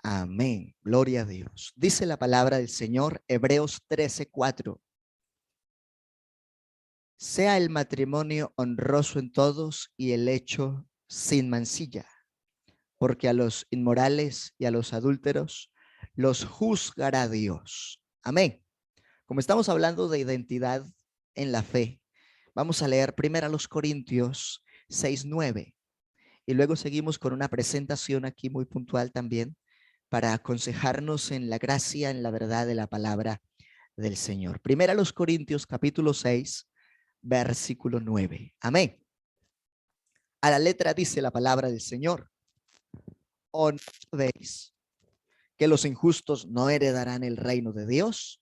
Amén. Gloria a Dios. Dice la palabra del Señor, Hebreos 13:4. Sea el matrimonio honroso en todos y el hecho sin mancilla, porque a los inmorales y a los adúlteros los juzgará Dios. Amén. Como estamos hablando de identidad en la fe, vamos a leer primero a los Corintios 6:9 y luego seguimos con una presentación aquí muy puntual también para aconsejarnos en la gracia, en la verdad de la palabra del Señor. Primero a los Corintios capítulo 6, versículo 9. Amén. A la letra dice la palabra del Señor: ¿O no sabéis que los injustos no heredarán el reino de Dios?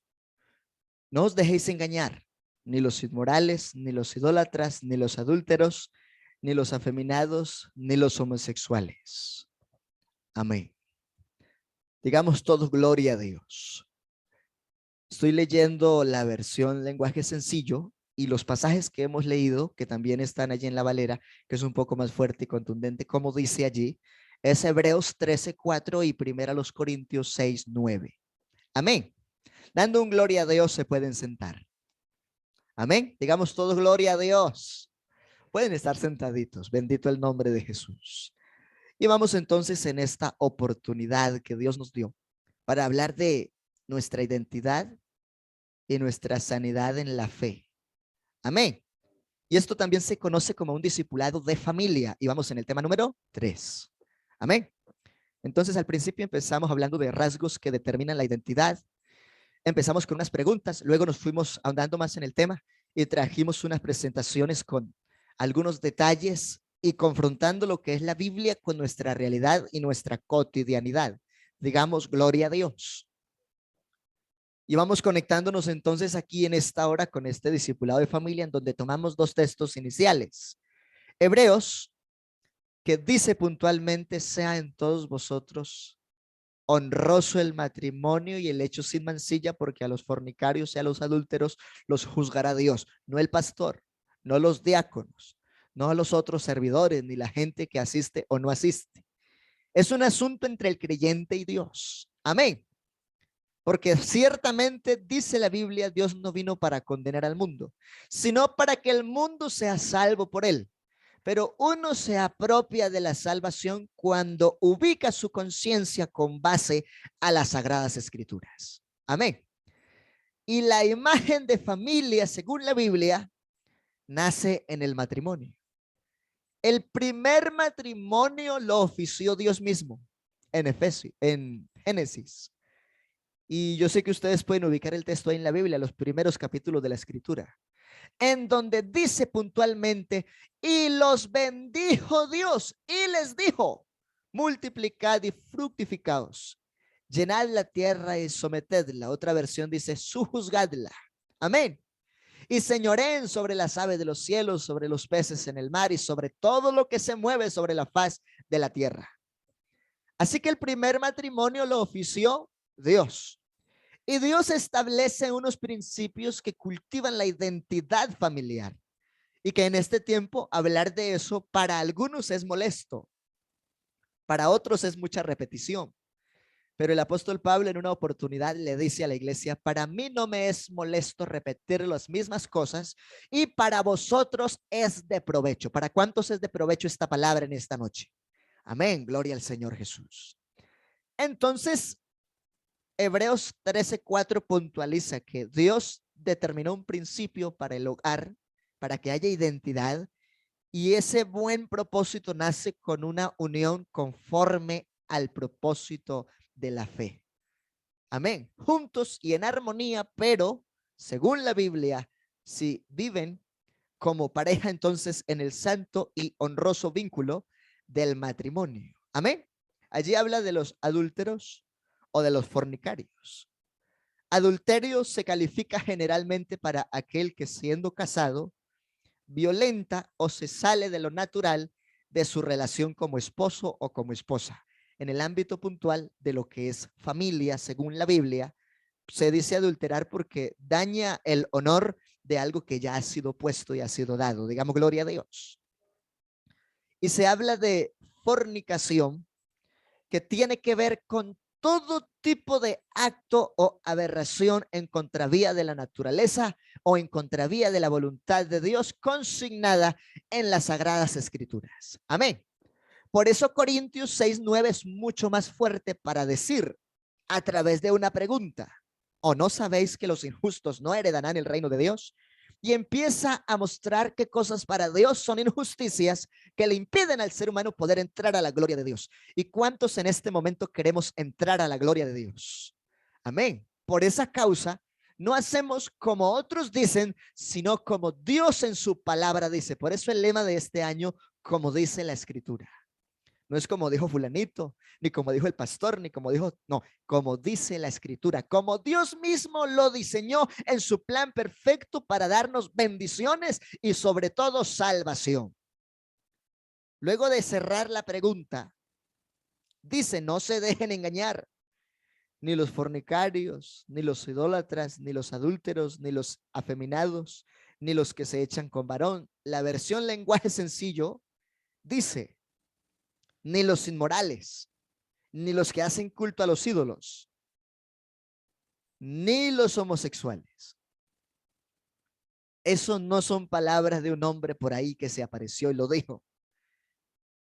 No os dejéis engañar, ni los inmorales, ni los idólatras, ni los adúlteros, ni los afeminados, ni los homosexuales. Amén. Digamos todos gloria a Dios. Estoy leyendo la versión lenguaje sencillo y los pasajes que hemos leído, que también están allí en la Valera, que es un poco más fuerte y contundente, como dice allí, es Hebreos 13:4 y primera los Corintios 6:9. Amén. Dando un gloria a Dios se pueden sentar. Amén. Digamos todos gloria a Dios. Pueden estar sentaditos. Bendito el nombre de Jesús. Y vamos entonces en esta oportunidad que Dios nos dio para hablar de nuestra identidad y nuestra sanidad en la fe. Amén. Y esto también se conoce como un discipulado de familia. Y vamos en el tema número 3. Amén. Entonces al principio empezamos hablando de rasgos que determinan la identidad. Empezamos con unas preguntas, luego nos fuimos ahondando más en el tema y trajimos unas presentaciones con algunos detalles y confrontando lo que es la Biblia con nuestra realidad y nuestra cotidianidad. Digamos, gloria a Dios. Y vamos conectándonos entonces aquí en esta hora con este discipulado de familia en donde tomamos dos textos iniciales. Hebreos, que dice puntualmente: sea en todos vosotros honroso el matrimonio y el hecho sin mancilla, porque a los fornicarios y a los adúlteros los juzgará Dios, no el pastor, no los diáconos, no los otros servidores, ni la gente que asiste o no asiste. Es un asunto entre el creyente y Dios. Amén. Porque ciertamente dice la Biblia, Dios no vino para condenar al mundo, sino para que el mundo sea salvo por él. Pero uno se apropia de la salvación cuando ubica su conciencia con base a las sagradas escrituras. Amén. Y la imagen de familia, según la Biblia, nace en el matrimonio. El primer matrimonio lo ofició Dios mismo en Génesis. Y yo sé que ustedes pueden ubicar el texto ahí en la Biblia, los primeros capítulos de la escritura, en donde dice puntualmente: y los bendijo Dios y les dijo: multiplicad y fructificaos, llenad la tierra y sometedla. Otra versión dice: sujuzgadla. Amén. Y señoreen sobre las aves de los cielos, sobre los peces en el mar y sobre todo lo que se mueve sobre la faz de la tierra. Así que el primer matrimonio lo ofició Dios. Y Dios establece unos principios que cultivan la identidad familiar. Y que en este tiempo hablar de eso para algunos es molesto, para otros es mucha repetición. Pero el apóstol Pablo en una oportunidad le dice a la iglesia: para mí no me es molesto repetir las mismas cosas y para vosotros es de provecho. ¿Para cuántos es de provecho esta palabra en esta noche? Amén, gloria al Señor Jesús. Entonces, Hebreos 13:4 puntualiza que Dios determinó un principio para el hogar, para que haya identidad, y ese buen propósito nace con una unión conforme al propósito de la fe. Amén. Juntos y en armonía, pero según la Biblia, si viven como pareja, entonces en el santo y honroso vínculo del matrimonio. Amén. Allí habla de los adúlteros o de los fornicarios. Adulterio se califica generalmente para aquel que, siendo casado, violenta o se sale de lo natural de su relación como esposo o como esposa. En el ámbito puntual de lo que es familia, según la Biblia, se dice adulterar porque daña el honor de algo que ya ha sido puesto y ha sido dado. Digamos, gloria a Dios. Y se habla de fornicación, que tiene que ver con todo tipo de acto o aberración en contravía de la naturaleza o en contravía de la voluntad de Dios consignada en las Sagradas Escrituras. Amén. Por eso Corintios 6:9 es mucho más fuerte para decir a través de una pregunta: ¿o no sabéis que los injustos no heredarán el reino de Dios? Y empieza a mostrar qué cosas para Dios son injusticias que le impiden al ser humano poder entrar a la gloria de Dios. ¿Y cuántos en este momento queremos entrar a la gloria de Dios? Amén. Por esa causa, no hacemos como otros dicen, sino como Dios en su palabra dice. Por eso el lema de este año: como dice la Escritura. No es como dijo fulanito, ni como dijo el pastor, ni como dijo, no, como dice la Escritura, como Dios mismo lo diseñó en su plan perfecto para darnos bendiciones y sobre todo salvación. Luego de cerrar la pregunta, dice: no se dejen engañar, ni los fornicarios, ni los idólatras, ni los adúlteros, ni los afeminados, ni los que se echan con varón. La versión lenguaje sencillo dice: ni los inmorales, ni los que hacen culto a los ídolos, ni los homosexuales. Eso no son palabras de un hombre por ahí que se apareció y lo dijo.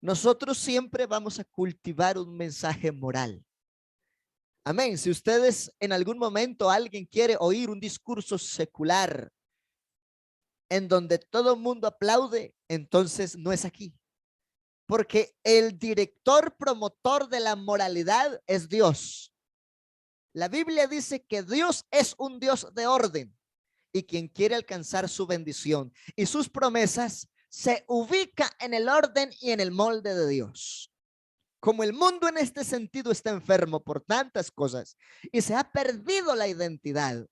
Nosotros siempre vamos a cultivar un mensaje moral. Amén. Si ustedes en algún momento alguien quiere oír un discurso secular en donde todo el mundo aplaude, entonces no es aquí. Porque el director promotor de la moralidad es Dios. La Biblia dice que Dios es un Dios de orden y quien quiere alcanzar su bendición y sus promesas se ubica en el orden y en el molde de Dios. Como el mundo en este sentido está enfermo por tantas cosas y se ha perdido la identidad,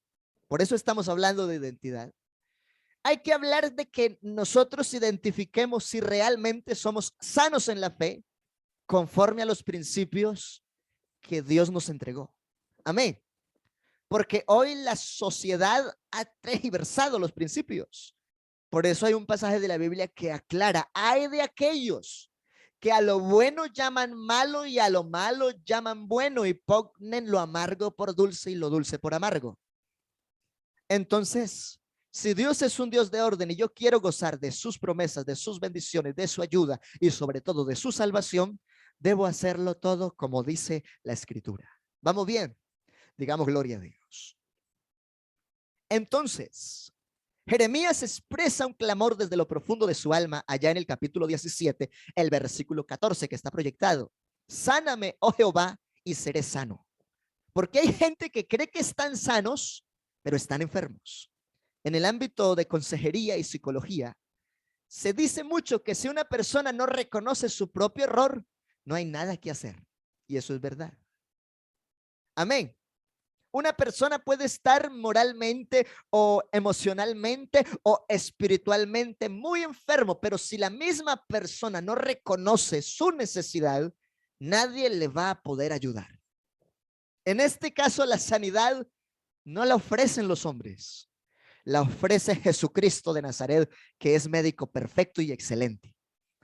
por eso estamos hablando de identidad, hay que hablar de que nosotros identifiquemos si realmente somos sanos en la fe conforme a los principios que Dios nos entregó. Amén. Porque hoy la sociedad ha tergiversado los principios. Por eso hay un pasaje de la Biblia que aclara: hay de aquellos que a lo bueno llaman malo y a lo malo llaman bueno y ponen lo amargo por dulce y lo dulce por amargo. Entonces, si Dios es un Dios de orden y yo quiero gozar de sus promesas, de sus bendiciones, de su ayuda y sobre todo de su salvación, debo hacerlo todo como dice la Escritura. ¿Vamos bien? Digamos gloria a Dios. Entonces, Jeremías expresa un clamor desde lo profundo de su alma allá en el capítulo 17, el versículo 14 que está proyectado: sáname, oh Jehová, y seré sano. Porque hay gente que cree que están sanos, pero están enfermos. En el ámbito de consejería y psicología, se dice mucho que si una persona no reconoce su propio error, no hay nada que hacer. Y eso es verdad. Amén. Una persona puede estar moralmente o emocionalmente o espiritualmente muy enfermo, pero si la misma persona no reconoce su necesidad, nadie le va a poder ayudar. En este caso, la sanidad no la ofrecen los hombres, la ofrece Jesucristo de Nazaret, que es médico perfecto y excelente.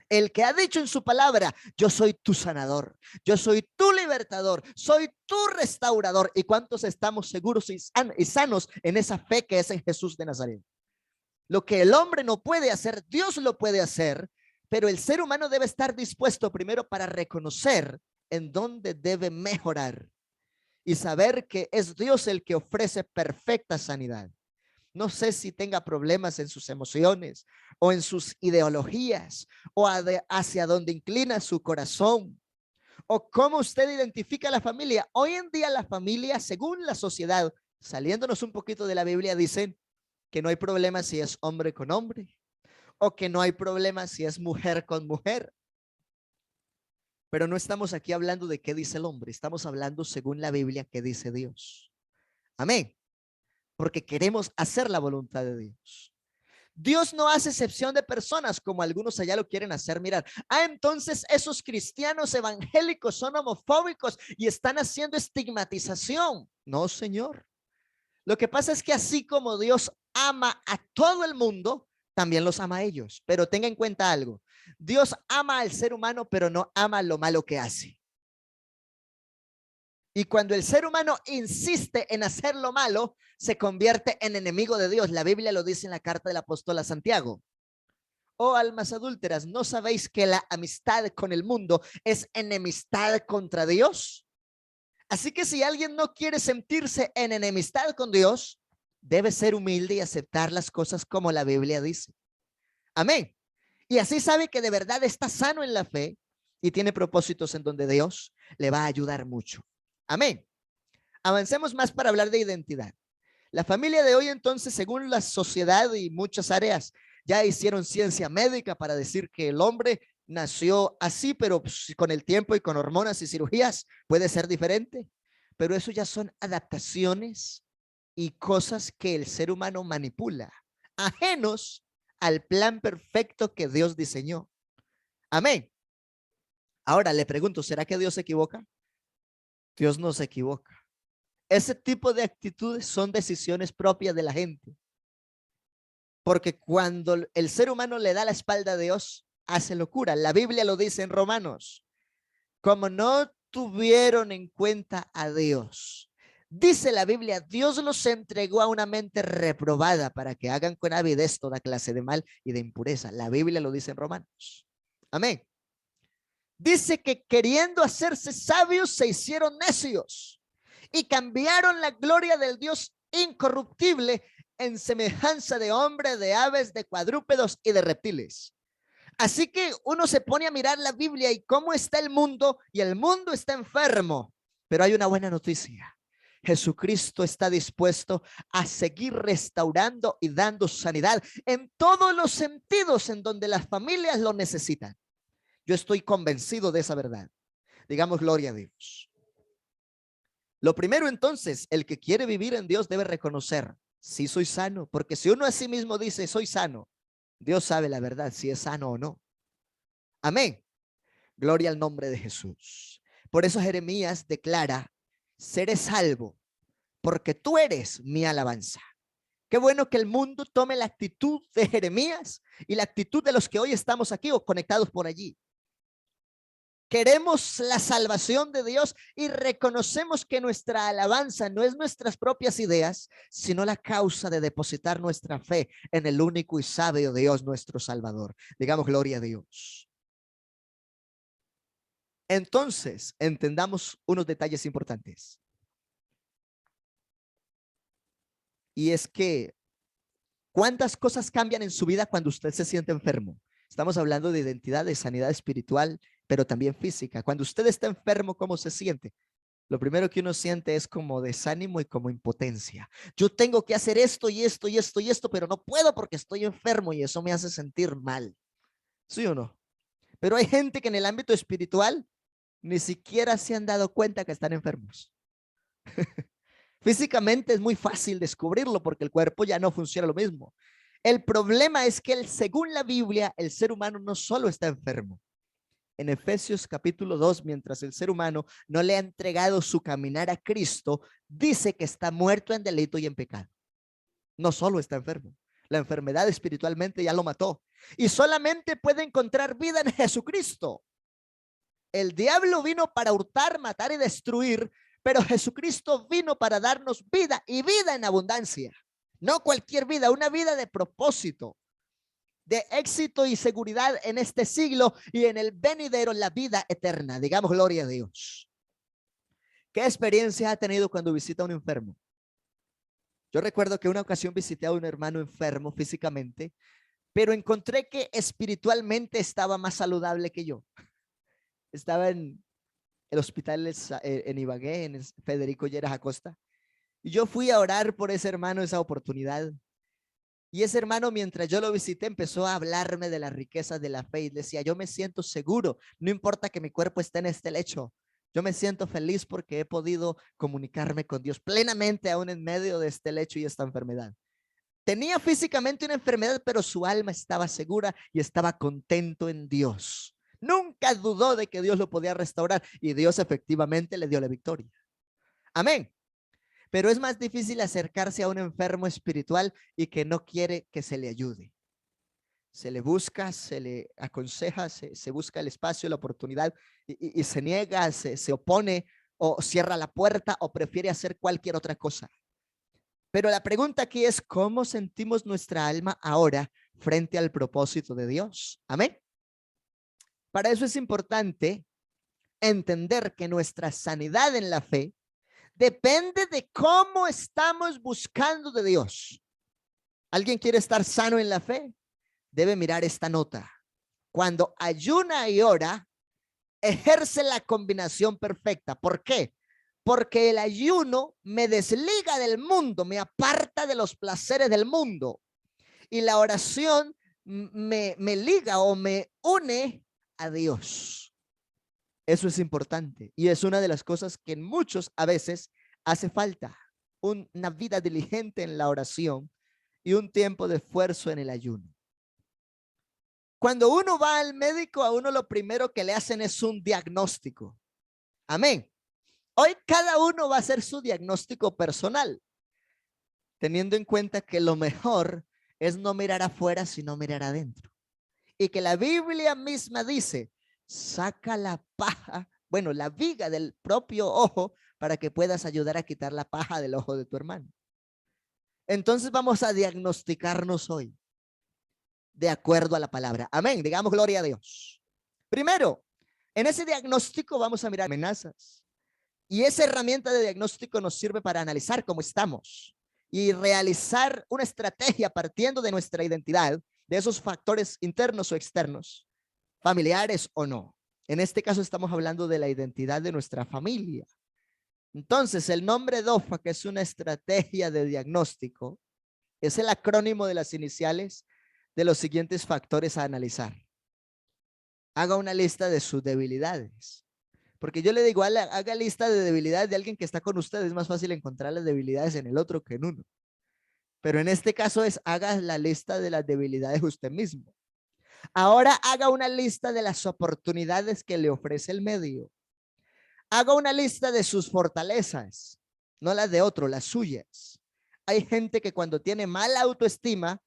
El que ha dicho en su palabra: yo soy tu sanador, yo soy tu libertador, soy tu restaurador. ¿Y cuántos estamos seguros y sanos en esa fe que es en Jesús de Nazaret? Lo que el hombre no puede hacer, Dios lo puede hacer, pero el ser humano debe estar dispuesto primero para reconocer en dónde debe mejorar y saber que es Dios el que ofrece perfecta sanidad. No sé si tenga problemas en sus emociones o en sus ideologías o hacia donde inclina su corazón o cómo usted identifica la familia. Hoy en día la familia, según la sociedad, saliéndonos un poquito de la Biblia, dicen que no hay problema si es hombre con hombre o que no hay problema si es mujer con mujer. Pero no estamos aquí hablando de qué dice el hombre, estamos hablando según la Biblia qué dice Dios. Amén. Porque queremos hacer la voluntad de Dios. Dios no hace excepción de personas como algunos allá lo quieren hacer mirar. Entonces esos cristianos evangélicos son homofóbicos y están haciendo estigmatización. No, Señor. Lo que pasa es que así como Dios ama a todo el mundo, también los ama a ellos. Pero tenga en cuenta algo: Dios ama al ser humano, pero no ama lo malo que hace. Y cuando el ser humano insiste en hacer lo malo, se convierte en enemigo de Dios. La Biblia lo dice en la carta del apóstol a Santiago. Oh almas adúlteras, ¿no sabéis que la amistad con el mundo es enemistad contra Dios? Así que si alguien no quiere sentirse en enemistad con Dios, debe ser humilde y aceptar las cosas como la Biblia dice. Amén. Y así sabe que de verdad está sano en la fe y tiene propósitos en donde Dios le va a ayudar mucho. Amén. Avancemos más para hablar de identidad. La familia de hoy entonces, según la sociedad y muchas áreas, ya hicieron ciencia médica para decir que el hombre nació así, pero con el tiempo y con hormonas y cirugías puede ser diferente. Pero eso ya son adaptaciones y cosas que el ser humano manipula, ajenos al plan perfecto que Dios diseñó. Amén. Ahora le pregunto, ¿será que Dios se equivoca? Dios no se equivoca. Ese tipo de actitudes son decisiones propias de la gente. Porque cuando el ser humano le da la espalda a Dios, hace locura. La Biblia lo dice en Romanos. Como no tuvieron en cuenta a Dios. Dice la Biblia, Dios los entregó a una mente reprobada para que hagan con avidez toda clase de mal y de impureza. La Biblia lo dice en Romanos. Amén. Dice que queriendo hacerse sabios se hicieron necios y cambiaron la gloria del Dios incorruptible en semejanza de hombres, de aves, de cuadrúpedos y de reptiles. Así que uno se pone a mirar la Biblia y cómo está el mundo, y el mundo está enfermo. Pero hay una buena noticia. Jesucristo está dispuesto a seguir restaurando y dando sanidad en todos los sentidos en donde las familias lo necesitan. Yo estoy convencido de esa verdad. Digamos gloria a Dios. Lo primero entonces, el que quiere vivir en Dios debe reconocer, sí soy sano, porque si uno a sí mismo dice soy sano, Dios sabe la verdad si es sano o no. Amén. Gloria al nombre de Jesús. Por eso Jeremías declara, seré salvo, porque tú eres mi alabanza. Qué bueno que el mundo tome la actitud de Jeremías y la actitud de los que hoy estamos aquí o conectados por allí. Queremos la salvación de Dios y reconocemos que nuestra alabanza no es nuestras propias ideas, sino la causa de depositar nuestra fe en el único y sabio Dios, nuestro Salvador. Digamos gloria a Dios. Entonces, entendamos unos detalles importantes. Y es que, ¿cuántas cosas cambian en su vida cuando usted se siente enfermo? Estamos hablando de identidad, de sanidad espiritual, pero también física. Cuando usted está enfermo, ¿cómo se siente? Lo primero que uno siente es como desánimo y como impotencia. Yo tengo que hacer esto y esto y esto y esto, pero no puedo porque estoy enfermo y eso me hace sentir mal. ¿Sí o no? Pero hay gente que en el ámbito espiritual ni siquiera se han dado cuenta que están enfermos. Físicamente es muy fácil descubrirlo porque el cuerpo ya no funciona lo mismo. El problema es que según la Biblia, el ser humano no solo está enfermo. En Efesios capítulo 2, mientras el ser humano no le ha entregado su caminar a Cristo, dice que está muerto en delito y en pecado. No solo está enfermo, la enfermedad espiritualmente ya lo mató y solamente puede encontrar vida en Jesucristo. El diablo vino para hurtar, matar y destruir, pero Jesucristo vino para darnos vida y vida en abundancia. No cualquier vida, una vida de propósito, de éxito y seguridad en este siglo y en el venidero, la vida eterna. Digamos gloria a Dios. ¿Qué experiencia ha tenido cuando visita a un enfermo? Yo recuerdo que una ocasión visité a un hermano enfermo físicamente, pero encontré que espiritualmente estaba más saludable que yo. Estaba en el hospital en Ibagué, en Federico Lleras Acosta. Y yo fui a orar por ese hermano esa oportunidad. Y ese hermano, mientras yo lo visité, empezó a hablarme de las riquezas de la fe y decía, yo me siento seguro, no importa que mi cuerpo esté en este lecho. Yo me siento feliz porque he podido comunicarme con Dios plenamente aún en medio de este lecho y esta enfermedad. Tenía físicamente una enfermedad, pero su alma estaba segura y estaba contento en Dios. Nunca dudó de que Dios lo podía restaurar y Dios efectivamente le dio la victoria. Amén. Pero es más difícil acercarse a un enfermo espiritual y que no quiere que se le ayude. Se le busca, se le aconseja, se busca el espacio, la oportunidad y se niega, se opone o cierra la puerta o prefiere hacer cualquier otra cosa. Pero la pregunta aquí es, ¿cómo sentimos nuestra alma ahora frente al propósito de Dios? Amén. Para eso es importante entender que nuestra sanidad en la fe depende de cómo estamos buscando de Dios. ¿Alguien quiere estar sano en la fe? Debe mirar esta nota. Cuando ayuna y ora, ejerce la combinación perfecta. ¿Por qué? Porque el ayuno me desliga del mundo, me aparta de los placeres del mundo. Y la oración me liga o me une a Dios. Eso es importante y es una de las cosas que en muchos a veces hace falta. Una vida diligente en la oración y un tiempo de esfuerzo en el ayuno. Cuando uno va al médico, a uno lo primero que le hacen es un diagnóstico. Amén. Hoy cada uno va a hacer su diagnóstico personal, teniendo en cuenta que lo mejor es no mirar afuera, sino mirar adentro. Y que la Biblia misma dice, saca la paja, bueno, la viga del propio ojo para que puedas ayudar a quitar la paja del ojo de tu hermano. Entonces vamos a diagnosticarnos hoy de acuerdo a la palabra. Amén. Digamos gloria a Dios. Primero, en ese diagnóstico vamos a mirar amenazas. Y esa herramienta de diagnóstico nos sirve para analizar cómo estamos y realizar una estrategia partiendo de nuestra identidad, de esos factores internos o externos, familiares o no. En este caso estamos hablando de la identidad de nuestra familia. Entonces, el nombre DOFA, que es una estrategia de diagnóstico, es el acrónimo de las iniciales de los siguientes factores a analizar. Haga una lista de sus debilidades. Porque yo le digo, haga lista de debilidades de alguien que está con usted. Es más fácil encontrar las debilidades en el otro que en uno. Pero en este caso es, haga la lista de las debilidades usted mismo. Ahora haga una lista de las oportunidades que le ofrece el medio. Haga una lista de sus fortalezas, no las de otro, las suyas. Hay gente que cuando tiene mala autoestima,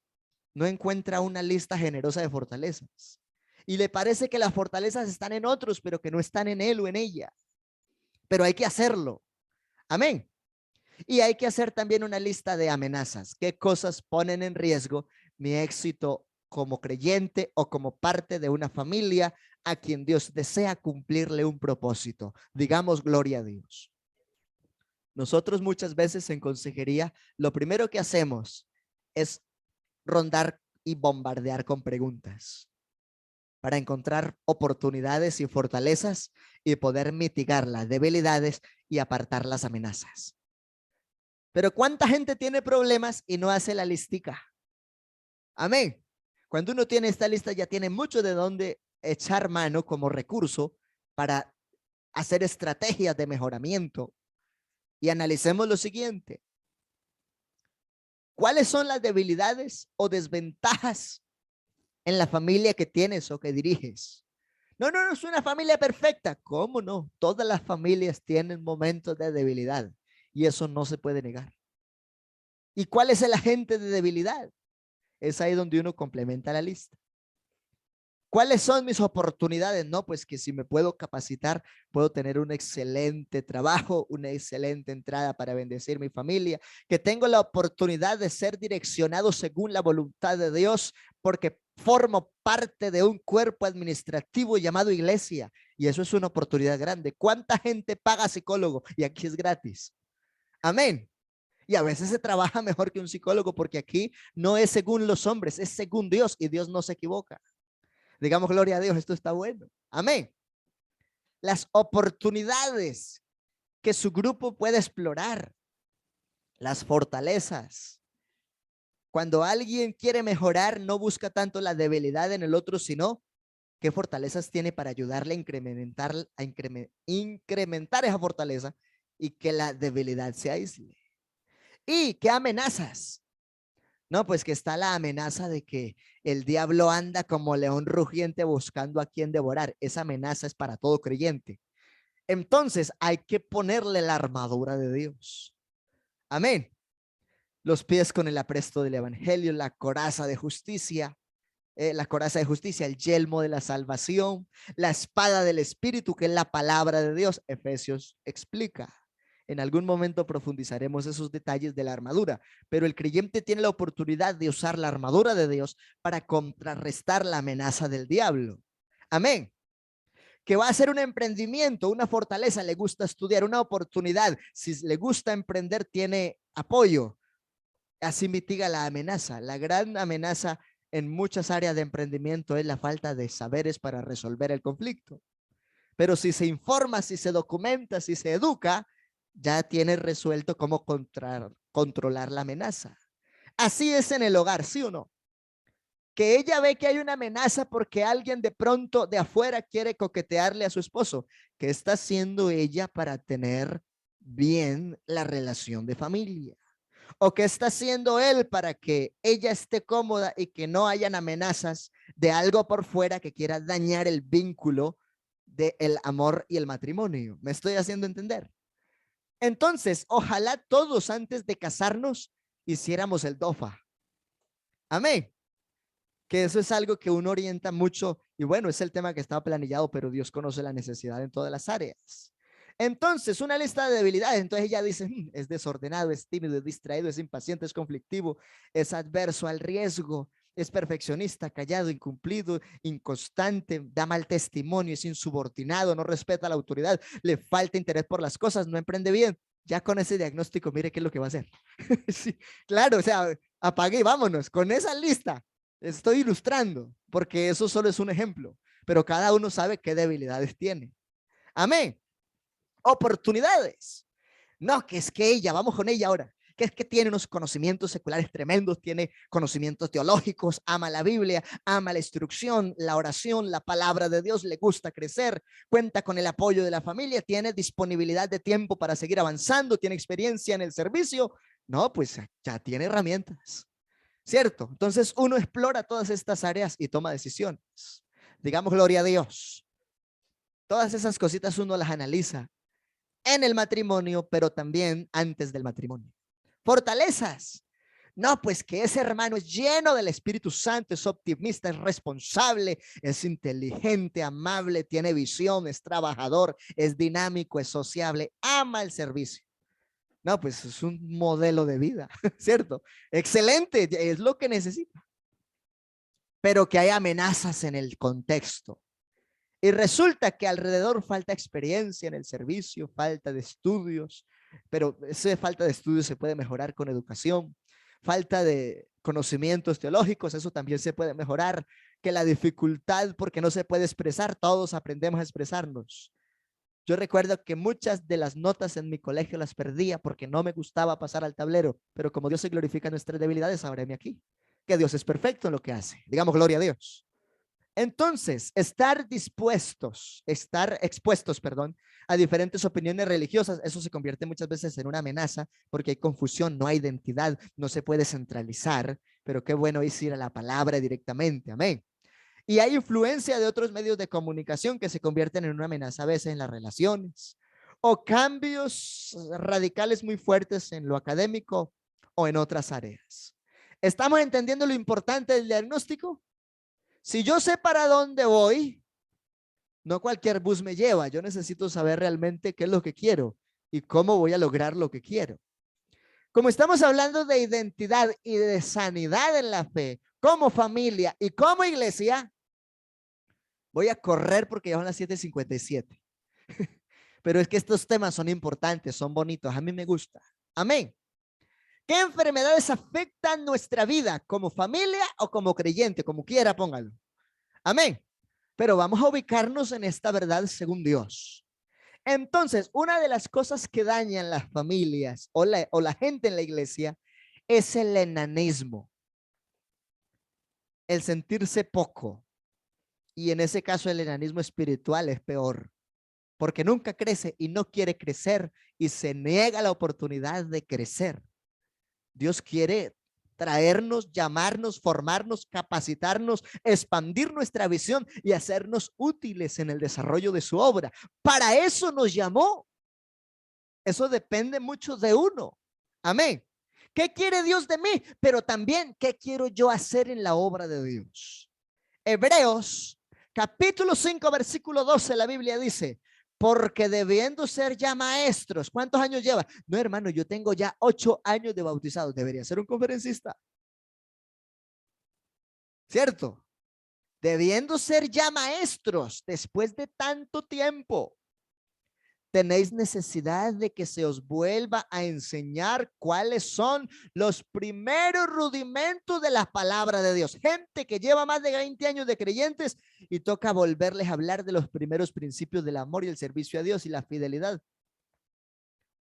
no encuentra una lista generosa de fortalezas. Y le parece que las fortalezas están en otros, pero que no están en él o en ella. Pero hay que hacerlo. Amén. Y hay que hacer también una lista de amenazas. ¿Qué cosas ponen en riesgo mi éxito como creyente o como parte de una familia a quien Dios desea cumplirle un propósito? Digamos gloria a Dios. Nosotros muchas veces en consejería, lo primero que hacemos es rondar y bombardear con preguntas para encontrar oportunidades y fortalezas y poder mitigar las debilidades y apartar las amenazas. Pero ¿cuánta gente tiene problemas y no hace la listica? Amén. Cuando uno tiene esta lista ya tiene mucho de dónde echar mano como recurso para hacer estrategias de mejoramiento. Y analicemos lo siguiente. ¿Cuáles son las debilidades o desventajas en la familia que tienes o que diriges? No es una familia perfecta. ¿Cómo no? Todas las familias tienen momentos de debilidad y eso no se puede negar. ¿Y cuál es el agente de debilidad? Es ahí donde uno complementa la lista. ¿Cuáles son mis oportunidades? No, pues que si me puedo capacitar, puedo tener un excelente trabajo, una excelente entrada para bendecir mi familia, que tengo la oportunidad de ser direccionado según la voluntad de Dios, porque formo parte de un cuerpo administrativo llamado iglesia, y eso es una oportunidad grande. ¿Cuánta gente paga psicólogo? Y aquí es gratis. Amén. Y a veces se trabaja mejor que un psicólogo porque aquí no es según los hombres, es según Dios y Dios no se equivoca. Digamos gloria a Dios, esto está bueno. Amén. Las oportunidades que su grupo puede explorar, las fortalezas. Cuando alguien quiere mejorar, no busca tanto la debilidad en el otro, sino qué fortalezas tiene para ayudarle a incrementar esa fortaleza y que la debilidad se aísle. ¿Y qué amenazas? No, pues que está la amenaza de que el diablo anda como león rugiente buscando a quien devorar. Esa amenaza es para todo creyente. Entonces hay que ponerle la armadura de Dios. Amén. Los pies con el apresto del evangelio, la coraza de justicia, la coraza de justicia, el yelmo de la salvación, la espada del Espíritu, que es la palabra de Dios. Efesios explica. En algún momento profundizaremos esos detalles de la armadura, pero el creyente tiene la oportunidad de usar la armadura de Dios para contrarrestar la amenaza del diablo. Amén. Que va a ser un emprendimiento, una fortaleza, le gusta estudiar, una oportunidad. Si le gusta emprender, tiene apoyo. Así mitiga la amenaza. La gran amenaza en muchas áreas de emprendimiento es la falta de saberes para resolver el conflicto. Pero si se informa, si se documenta, si se educa, ya tiene resuelto cómo controlar la amenaza. Así es en el hogar, ¿sí o no? Que ella ve que hay una amenaza porque alguien de pronto de afuera quiere coquetearle a su esposo. ¿Qué está haciendo ella para tener bien la relación de familia? ¿O qué está haciendo él para que ella esté cómoda y que no hayan amenazas de algo por fuera que quiera dañar el vínculo del amor y el matrimonio? ¿Me estoy haciendo entender? Entonces, ojalá todos antes de casarnos hiciéramos el DOFA. Amén. Que eso es algo que uno orienta mucho y bueno, es el tema que estaba planillado, pero Dios conoce la necesidad en todas las áreas. Entonces, una lista de debilidades. Entonces ella dice, es desordenado, es tímido, es distraído, es impaciente, es conflictivo, es adverso al riesgo, es perfeccionista, callado, incumplido, inconstante, da mal testimonio, es insubordinado, no respeta la autoridad, le falta interés por las cosas, no emprende bien. Ya con ese diagnóstico, mire qué es lo que va a hacer. Sí, claro, o sea, apague y vámonos. Con esa lista estoy ilustrando, porque eso solo es un ejemplo, pero cada uno sabe qué debilidades tiene. Amén. Oportunidades. No, que es que ella, vamos con ella ahora, que es que tiene unos conocimientos seculares tremendos, tiene conocimientos teológicos, ama la Biblia, ama la instrucción, la oración, la palabra de Dios, le gusta crecer, cuenta con el apoyo de la familia, tiene disponibilidad de tiempo para seguir avanzando, tiene experiencia en el servicio. No, pues ya tiene herramientas, ¿cierto? Entonces uno explora todas estas áreas y toma decisiones. Digamos, gloria a Dios. Todas esas cositas uno las analiza en el matrimonio, pero también antes del matrimonio. Fortalezas. No, pues que ese hermano es lleno del Espíritu Santo, es optimista, es responsable, es inteligente, amable, tiene visión, es trabajador, es dinámico, es sociable, ama el servicio. No, pues es un modelo de vida, ¿cierto? Excelente, es lo que necesita. Pero que hay amenazas en el contexto. Y resulta que alrededor falta experiencia en el servicio, falta de estudios, pero esa falta de estudios se puede mejorar con educación. Falta de conocimientos teológicos, eso también se puede mejorar. Que la dificultad porque no se puede expresar, todos aprendemos a expresarnos. Yo recuerdo que muchas de las notas en mi colegio las perdía porque no me gustaba pasar al tablero, pero como Dios se glorifica en nuestras debilidades, ahora aquí, que Dios es perfecto en lo que hace. Digamos, gloria a Dios. Entonces, estar expuestos, perdón, a diferentes opiniones religiosas, eso se convierte muchas veces en una amenaza porque hay confusión, no hay identidad, no se puede centralizar, pero qué bueno es ir a la palabra directamente, amén. Y hay influencia de otros medios de comunicación que se convierten en una amenaza a veces en las relaciones o cambios radicales muy fuertes en lo académico o en otras áreas. ¿Estamos entendiendo lo importante del diagnóstico? Si yo sé para dónde voy, no cualquier bus me lleva. Yo necesito saber realmente qué es lo que quiero y cómo voy a lograr lo que quiero. Como estamos hablando de identidad y de sanidad en la fe, como familia y como iglesia, voy a correr porque ya son las 7:57. Pero es que estos temas son importantes, son bonitos, a mí me gusta. Amén. ¿Qué enfermedades afectan nuestra vida como familia o como creyente? Como quiera, póngalo. Amén. Pero vamos a ubicarnos en esta verdad según Dios. Entonces, una de las cosas que dañan las familias o la gente en la iglesia es el enanismo, el sentirse poco. Y en ese caso el enanismo espiritual es peor, porque nunca crece y no quiere crecer y se niega la oportunidad de crecer. Dios quiere traernos, llamarnos, formarnos, capacitarnos, expandir nuestra visión y hacernos útiles en el desarrollo de su obra. Para eso nos llamó. Eso depende mucho de uno. Amén. ¿Qué quiere Dios de mí? Pero también, ¿qué quiero yo hacer en la obra de Dios? Hebreos, capítulo 5, versículo 12, la Biblia dice, porque debiendo ser ya maestros, ¿cuántos años lleva? No, hermano, yo tengo ya 8 años de bautizado, debería ser un conferencista, ¿cierto? Debiendo ser ya maestros después de tanto tiempo, tenéis necesidad de que se os vuelva a enseñar cuáles son los primeros rudimentos de la palabra de Dios. Gente que lleva más de 20 años de creyentes y toca volverles a hablar de los primeros principios del amor y el servicio a Dios y la fidelidad,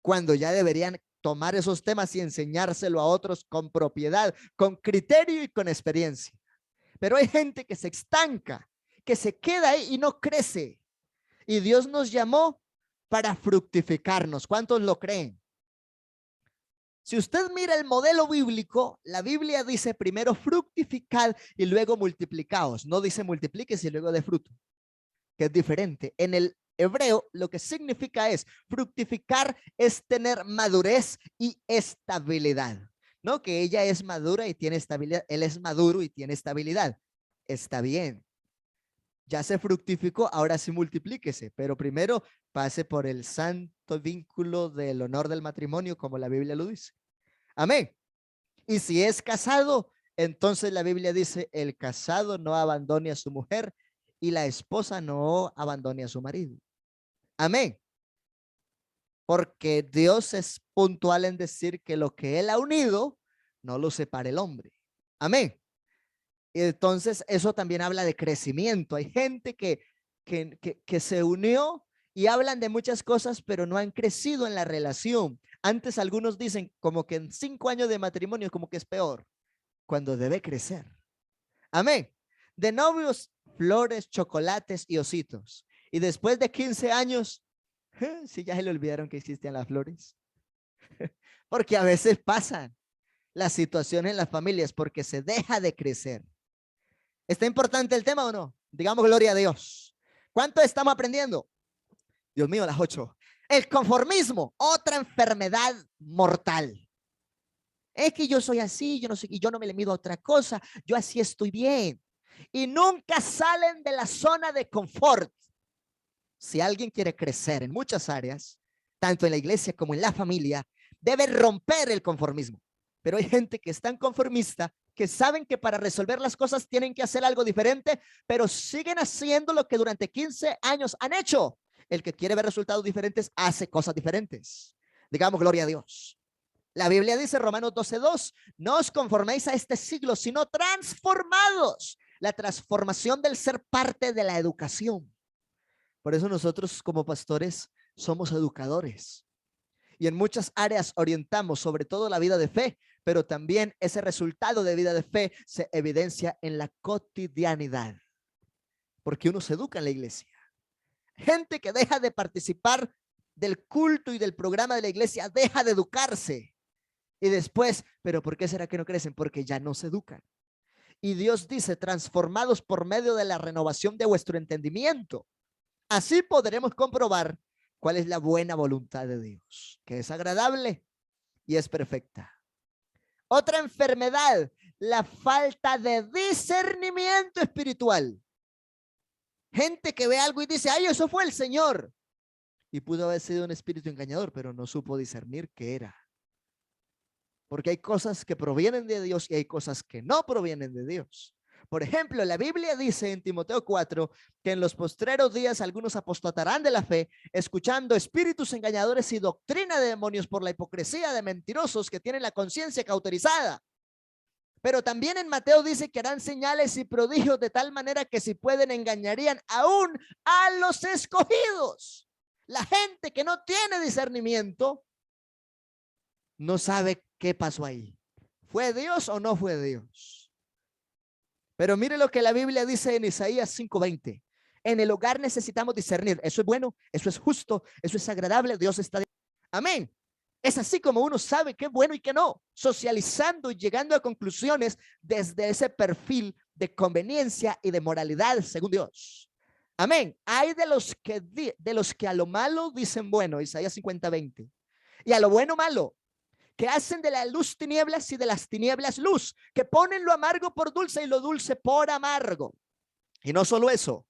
cuando ya deberían tomar esos temas y enseñárselo a otros con propiedad, con criterio y con experiencia. Pero hay gente que se estanca, que se queda ahí y no crece. Y Dios nos llamó para fructificarnos. ¿Cuántos lo creen? Si usted mira el modelo bíblico, la Biblia dice primero fructificad y luego multiplicaos. No dice multiplíquese y luego de fruto, que es diferente. En el hebreo lo que significa es fructificar, es tener madurez y estabilidad. No que ella es madura y tiene estabilidad, él es maduro y tiene estabilidad. Está bien. Ya se fructificó, ahora sí multiplíquese, pero primero pase por el santo vínculo del honor del matrimonio, como la Biblia lo dice. Amén. Y si es casado, entonces la Biblia dice, el casado no abandone a su mujer y la esposa no abandone a su marido. Amén. Porque Dios es puntual en decir que lo que Él ha unido, no lo separe el hombre. Amén. Entonces, eso también habla de crecimiento. Hay gente que se unió y hablan de muchas cosas, pero no han crecido en la relación. Antes algunos dicen como que en 5 años de matrimonio como que es peor, cuando debe crecer. Amén. De novios, flores, chocolates y ositos. Y después de 15 años, si ya se le olvidaron que existían las flores. Porque a veces pasan las situaciones en las familias porque se deja de crecer. ¿Está importante el tema o no? Digamos gloria a Dios. ¿Cuánto estamos aprendiendo? Dios mío, las 8. El conformismo, otra enfermedad mortal. Es que yo soy así, yo no sé, y yo no me le mido a otra cosa, yo así estoy bien. Y nunca salen de la zona de confort. Si alguien quiere crecer en muchas áreas, tanto en la iglesia como en la familia, debe romper el conformismo. Pero hay gente que es tan conformista que saben que para resolver las cosas tienen que hacer algo diferente, pero siguen haciendo lo que durante 15 años han hecho. El que quiere ver resultados diferentes hace cosas diferentes. Digamos, gloria a Dios. La Biblia dice, Romanos 12:2, no os conforméis a este siglo, sino transformados. La transformación del ser parte de la educación. Por eso nosotros como pastores somos educadores. Y en muchas áreas orientamos sobre todo la vida de fe, pero también ese resultado de vida de fe se evidencia en la cotidianidad, porque uno se educa en la iglesia. Gente que deja de participar del culto y del programa de la iglesia, deja de educarse. Y después, ¿pero por qué será que no crecen? Porque ya no se educan. Y Dios dice, transformados por medio de la renovación de vuestro entendimiento. Así podremos comprobar cuál es la buena voluntad de Dios, que es agradable y es perfecta. Otra enfermedad, la falta de discernimiento espiritual. Gente que ve algo y dice, ay, eso fue el Señor. Y pudo haber sido un espíritu engañador, pero no supo discernir qué era. Porque hay cosas que provienen de Dios y hay cosas que no provienen de Dios. Por ejemplo, la Biblia dice en Timoteo 4 que en los postreros días algunos apostatarán de la fe, escuchando espíritus engañadores y doctrina de demonios por la hipocresía de mentirosos que tienen la conciencia cauterizada. Pero también en Mateo dice que harán señales y prodigios de tal manera que si pueden engañarían aún a los escogidos. La gente que no tiene discernimiento no sabe qué pasó ahí. ¿Fue Dios o no fue Dios? Pero mire lo que la Biblia dice en Isaías 5:20. En el hogar necesitamos discernir. Eso es bueno, eso es justo, eso es agradable. Dios está. Amén. Es así como uno sabe qué es bueno y qué no, socializando y llegando a conclusiones desde ese perfil de conveniencia y de moralidad según Dios. Amén. Hay de los que a lo malo dicen bueno, Isaías 50:20, y a lo bueno malo, que hacen de la luz tinieblas y de las tinieblas luz, que ponen lo amargo por dulce y lo dulce por amargo. Y no solo eso,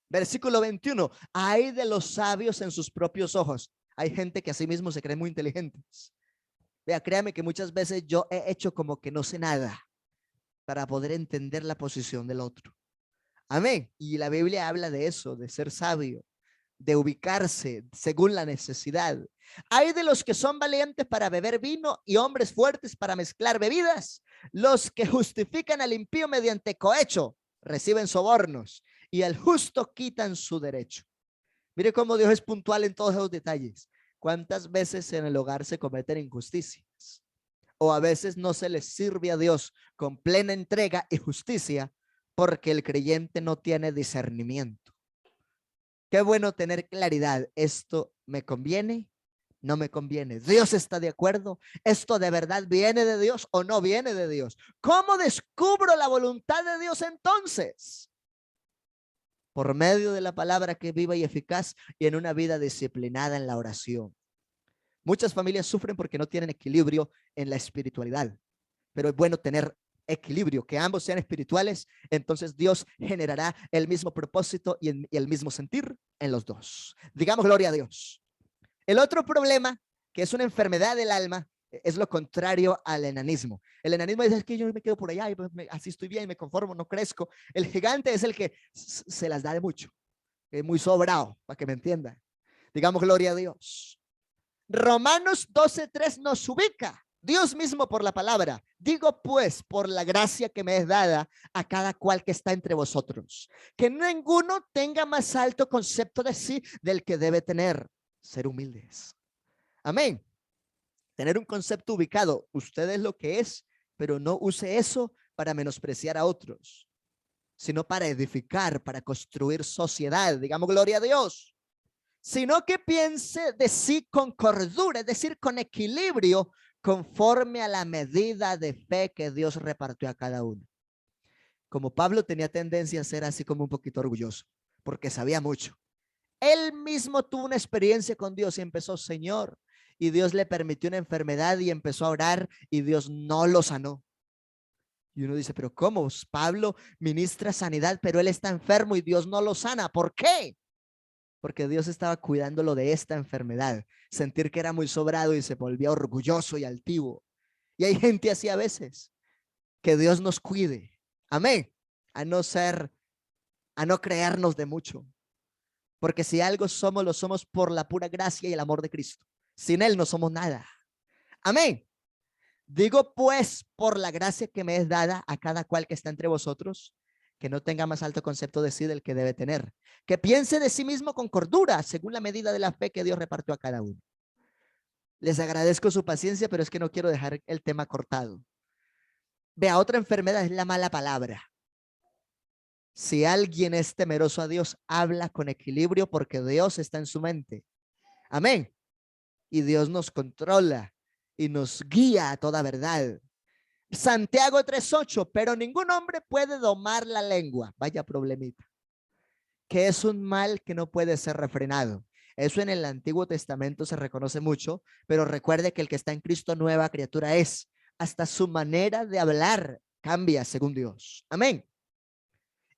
versículo 21, hay de los sabios en sus propios ojos. Hay gente que a sí mismo se cree muy inteligentes. Vea, créame que muchas veces yo he hecho como que no sé nada para poder entender la posición del otro. Amén. Y la Biblia habla de eso, de ser sabio, de ubicarse según la necesidad. Hay de los que son valientes para beber vino y hombres fuertes para mezclar bebidas. Los que justifican al impío mediante cohecho reciben sobornos y al justo quitan su derecho. Mire cómo Dios es puntual en todos esos detalles. ¿Cuántas veces en el hogar se cometen injusticias? O a veces no se les sirve a Dios con plena entrega y justicia porque el creyente no tiene discernimiento. Qué bueno tener claridad. ¿Esto me conviene? ¿No me conviene? ¿Dios está de acuerdo? ¿Esto de verdad viene de Dios o no viene de Dios? ¿Cómo descubro la voluntad de Dios entonces? Por medio de la palabra que es viva y eficaz y en una vida disciplinada en la oración. Muchas familias sufren porque no tienen equilibrio en la espiritualidad, pero es bueno tener equilibrio, que ambos sean espirituales, entonces Dios generará el mismo propósito y el mismo sentir en los dos. Digamos gloria a Dios. El otro problema, que es una enfermedad del alma, es lo contrario al enanismo. El enanismo es que yo me quedo por allá y así estoy bien, me conformo, no crezco. El gigante es el que se las da de mucho, es muy sobrado, para que me entiendan. Digamos gloria a Dios. Romanos 12:3 nos ubica. Dios mismo por la palabra. Digo pues, por la gracia que me es dada a cada cual que está entre vosotros, que ninguno tenga más alto concepto de sí del que debe tener. Ser humildes. Amén. Tener un concepto ubicado. Usted es lo que es, pero no use eso para menospreciar a otros, sino para edificar, para construir sociedad. Digamos gloria a Dios. Sino que piense de sí con cordura, es decir, con equilibrio, conforme a la medida de fe que Dios repartió a cada uno. Como Pablo tenía tendencia a ser así como un poquito orgulloso, porque sabía mucho. Él mismo tuvo una experiencia con Dios y empezó, Señor, y Dios le permitió una enfermedad y empezó a orar y Dios no lo sanó. Y uno dice, pero ¿cómo? Pablo ministra sanidad, pero él está enfermo y Dios no lo sana. ¿Por qué? Porque Dios estaba cuidándolo de esta enfermedad, sentir que era muy sobrado y se volvía orgulloso y altivo. Y hay gente así a veces, que Dios nos cuide. Amén. A no ser, a no creernos de mucho. Porque si algo somos, lo somos por la pura gracia y el amor de Cristo. Sin Él no somos nada. Amén. Digo pues, por la gracia que me es dada a cada cual que está entre vosotros, que no tenga más alto concepto de sí del que debe tener, que piense de sí mismo con cordura, según la medida de la fe que Dios repartió a cada uno. Les agradezco su paciencia, pero es que no quiero dejar el tema cortado. Vea, otra enfermedad es la mala palabra. Si alguien es temeroso a Dios, habla con equilibrio porque Dios está en su mente. Amén. Y Dios nos controla y nos guía a toda verdad. Santiago 3:8, pero ningún hombre puede domar la lengua. Vaya problemita. Que es un mal que no puede ser refrenado. Eso en el Antiguo Testamento se reconoce mucho, pero recuerde que el que está en Cristo nueva criatura es. Hasta su manera de hablar cambia según Dios. Amén.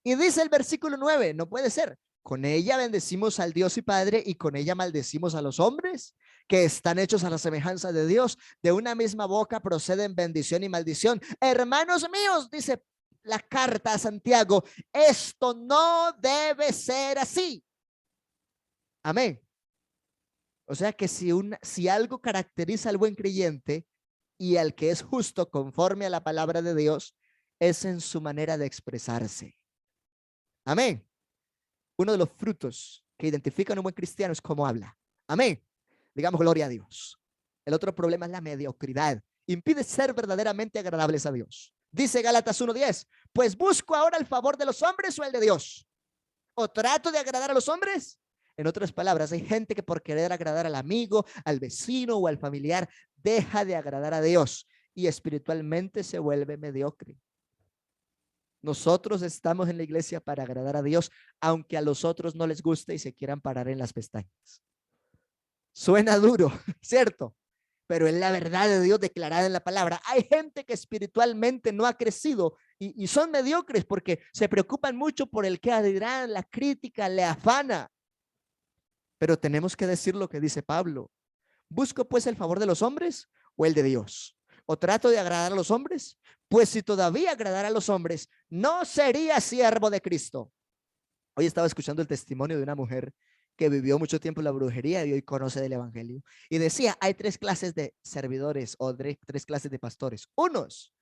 Y dice el versículo 9, no puede ser. Con ella bendecimos al Dios y Padre y con ella maldecimos a los hombres que están hechos a la semejanza de Dios. De una misma boca proceden bendición y maldición. Hermanos míos, dice la carta a Santiago, esto no debe ser así. Amén. O sea que si algo caracteriza al buen creyente y al que es justo conforme a la palabra de Dios, es en su manera de expresarse. Amén. Uno de los frutos que identifican a un buen cristiano es cómo habla. Amén. Digamos gloria a Dios. El otro problema es la mediocridad. Impide ser verdaderamente agradables a Dios. Dice Gálatas 1:10, pues busco ahora el favor de los hombres o el de Dios. ¿O trato de agradar a los hombres? En otras palabras, hay gente que por querer agradar al amigo, al vecino o al familiar, deja de agradar a Dios y espiritualmente se vuelve mediocre. Nosotros estamos en la iglesia para agradar a Dios, aunque a los otros no les guste y se quieran parar en las pestañas. Suena duro, ¿cierto? Pero es la verdad de Dios declarada en la palabra. Hay gente que espiritualmente no ha crecido y son mediocres porque se preocupan mucho por el qué dirán, la crítica, le afana. Pero tenemos que decir lo que dice Pablo. ¿Busco pues el favor de los hombres o el de Dios? ¿O trato de agradar a los hombres? Pues si todavía agradara a los hombres, no sería siervo de Cristo. Hoy estaba escuchando el testimonio de una mujer que vivió mucho tiempo en la brujería y hoy conoce del evangelio. Y decía, hay tres clases de servidores o tres clases de pastores. Unos,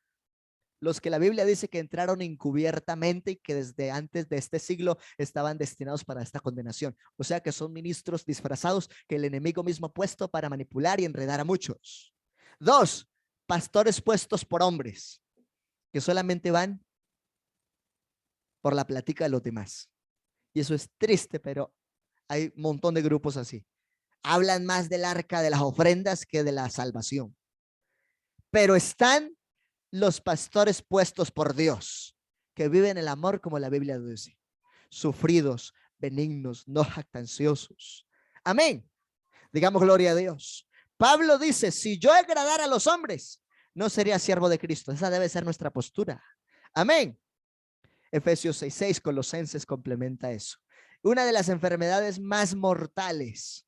los que la Biblia dice que entraron encubiertamente y que desde antes de este siglo estaban destinados para esta condenación. O sea que son ministros disfrazados que el enemigo mismo ha puesto para manipular y enredar a muchos. Dos, pastores puestos por hombres que solamente van por la plática de los demás. Y eso es triste, pero hay un montón de grupos así. Hablan más del arca de las ofrendas que de la salvación. Pero están los pastores puestos por Dios, que viven el amor como la Biblia dice, sufridos, benignos, no jactanciosos. Amén. Digamos gloria a Dios. Pablo dice, si yo agradara a los hombres, no sería siervo de Cristo. Esa debe ser nuestra postura. Amén. Efesios 6:6, Colosenses complementa eso. Una de las enfermedades más mortales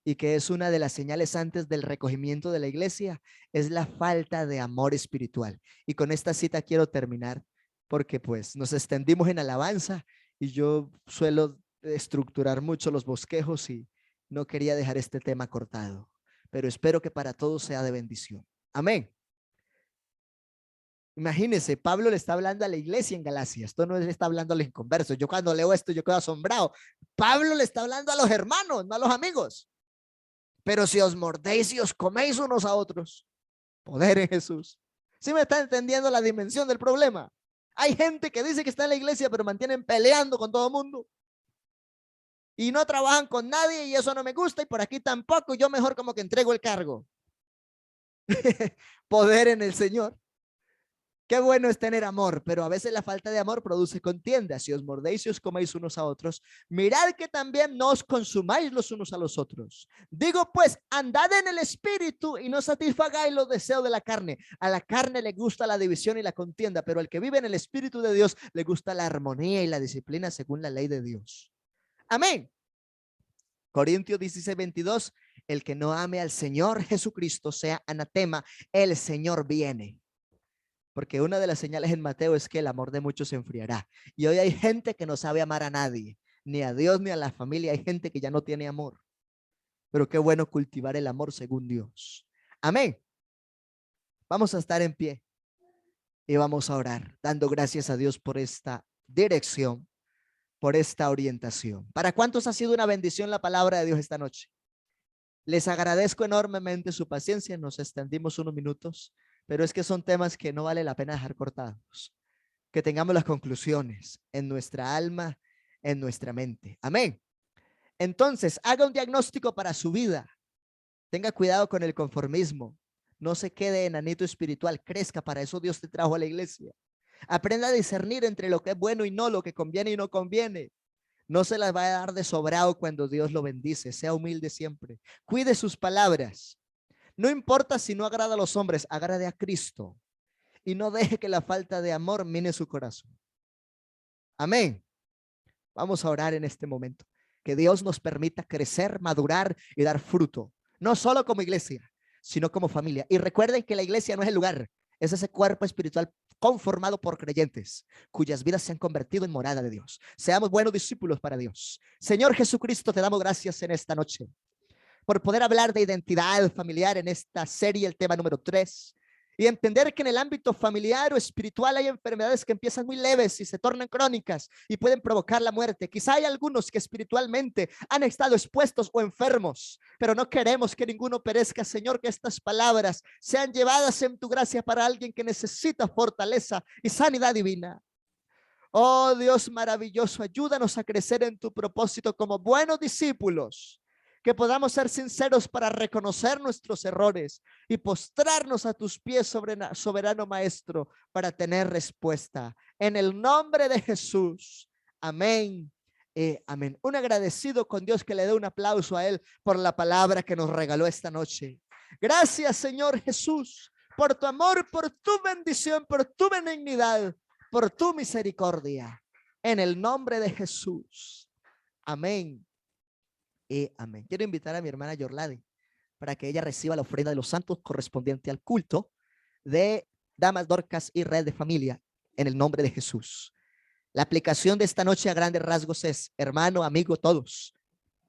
y que es una de las señales antes del recogimiento de la iglesia, es la falta de amor espiritual. Y con esta cita quiero terminar, porque pues nos extendimos en alabanza y yo suelo estructurar mucho los bosquejos y no quería dejar este tema cortado, pero espero que para todos sea de bendición. Amén. Imagínense, Pablo le está hablando a la iglesia en Galacia. Esto no le está hablando a los inconversos. Yo cuando leo esto, yo quedo asombrado. Pablo le está hablando a los hermanos, no a los amigos. Pero si os mordéis y os coméis unos a otros, poder en Jesús. ¿Sí me está entendiendo la dimensión del problema? Hay gente que dice que está en la iglesia, pero mantienen peleando con todo el mundo. Y no trabajan con nadie y eso no me gusta y por aquí tampoco. Yo mejor como que entrego el cargo. Poder en el Señor. Qué bueno es tener amor, pero a veces la falta de amor produce contienda. Si os mordéis y os coméis unos a otros, mirad que también no os consumáis los unos a los otros. Digo pues, andad en el espíritu y no satisfagáis los deseos de la carne. A la carne le gusta la división y la contienda, pero al que vive en el espíritu de Dios le gusta la armonía y la disciplina según la ley de Dios. Amén. Corintios 16:22, el que no ame al Señor Jesucristo sea anatema, el Señor viene. Porque una de las señales en Mateo es que el amor de muchos se enfriará. Y hoy hay gente que no sabe amar a nadie, ni a Dios ni a la familia. Hay gente que ya no tiene amor. Pero qué bueno cultivar el amor según Dios. Amén. Vamos a estar en pie y vamos a orar, dando gracias a Dios por esta dirección, por esta orientación. ¿Para cuántos ha sido una bendición la palabra de Dios esta noche? Les agradezco enormemente su paciencia. Nos extendimos unos minutos, pero es que son temas que no vale la pena dejar cortados. Que tengamos las conclusiones en nuestra alma, en nuestra mente. Amén. Entonces, haga un diagnóstico para su vida. Tenga cuidado con el conformismo. No se quede enanito espiritual. Crezca. Para eso Dios te trajo a la iglesia. Aprenda a discernir entre lo que es bueno y no, lo que conviene y no conviene. No se las va a dar de sobrado cuando Dios lo bendice. Sea humilde siempre. Cuide sus palabras. No importa si no agrada a los hombres, agrade a Cristo. Y no deje que la falta de amor mine su corazón. Amén. Vamos a orar en este momento. Que Dios nos permita crecer, madurar y dar fruto. No solo como iglesia, sino como familia. Y recuerden que la iglesia no es el lugar. Es ese cuerpo espiritual conformado por creyentes cuyas vidas se han convertido en morada de Dios. Seamos buenos discípulos para Dios. Señor Jesucristo, te damos gracias en esta noche por poder hablar de identidad familiar en esta serie, el tema número 3. Y entender que en el ámbito familiar o espiritual hay enfermedades que empiezan muy leves y se tornan crónicas y pueden provocar la muerte. Quizá hay algunos que espiritualmente han estado expuestos o enfermos, pero no queremos que ninguno perezca, Señor, que estas palabras sean llevadas en tu gracia para alguien que necesita fortaleza y sanidad divina. Oh Dios maravilloso, ayúdanos a crecer en tu propósito como buenos discípulos. Que podamos ser sinceros para reconocer nuestros errores y postrarnos a tus pies, soberano Maestro, para tener respuesta. En el nombre de Jesús. Amén. Amén. Un agradecido con Dios que le dé un aplauso a Él por la palabra que nos regaló esta noche. Gracias, Señor Jesús, por tu amor, por tu bendición, por tu benignidad. por tu misericordia, en el nombre de Jesús. Amén y amén. Quiero invitar a mi hermana Yorladi para que ella reciba la ofrenda de los santos correspondiente al culto de Damas Dorcas y Red de Familia, en el nombre de Jesús. La aplicación de esta noche a grandes rasgos es, hermano, amigo, todos,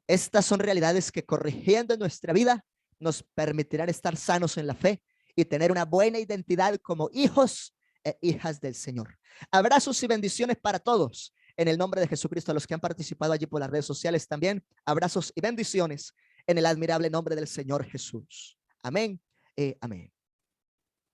estas son realidades que, corrigiendo nuestra vida, nos permitirán estar sanos en la fe y tener una buena identidad como hijos e hijas del Señor. Abrazos y bendiciones para todos. En el nombre de Jesucristo, a los que han participado allí por las redes sociales también, abrazos y bendiciones en el admirable nombre del Señor Jesús. Amén. Amén.